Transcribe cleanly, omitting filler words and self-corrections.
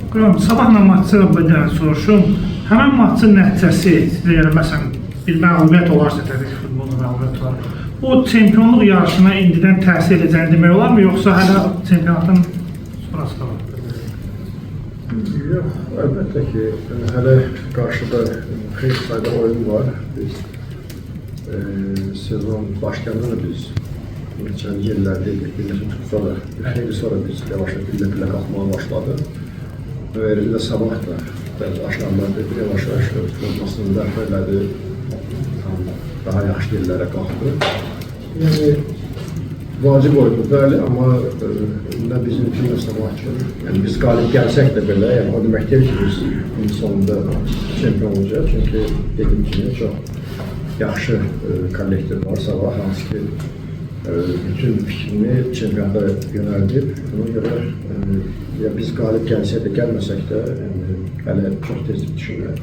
Sabahla maçı bir soruşum. Həmən maçın nəticəsi, sizə məsələn, bir məğlubiyyət olarsa, təbii ki, futbolda məğlubiyyət olar. O, çempionluq yarışına indidən təsir edəcəyini demək olarmı, yoxsa hələ çempionatın sonrası da var? Yox, əlbəttə ki, hələ qarşıda xeyli sayda oyun var. Biz sezon başlayanda da biz geçen yerlerde bir neçə tur sonra, xeyli sonra biz yavaş-yavaş pillə qalxmağa başladı. Və elində sabah da bəzi aşağılarda yavaş-yavaş formasını bərpa elədi, daha yaxşı yerlərə qalxdı. Yəni, vacib oydu, bəli, amma nə bizim üçün, nə sabah üçün. Yəni, biz qalib gəlsək də belə, yəni, o demək deyil ki, biz bunun sonunda çempion olacaq. Çünki dediyim kimi, çox yaxşı kollektiv var sabah, hansı ki, bütün fikrini çempionata yönəldib. Buna görə ya biz qalib gəlsək də, gəlməsək də hələ çox tezlik düşünürəm.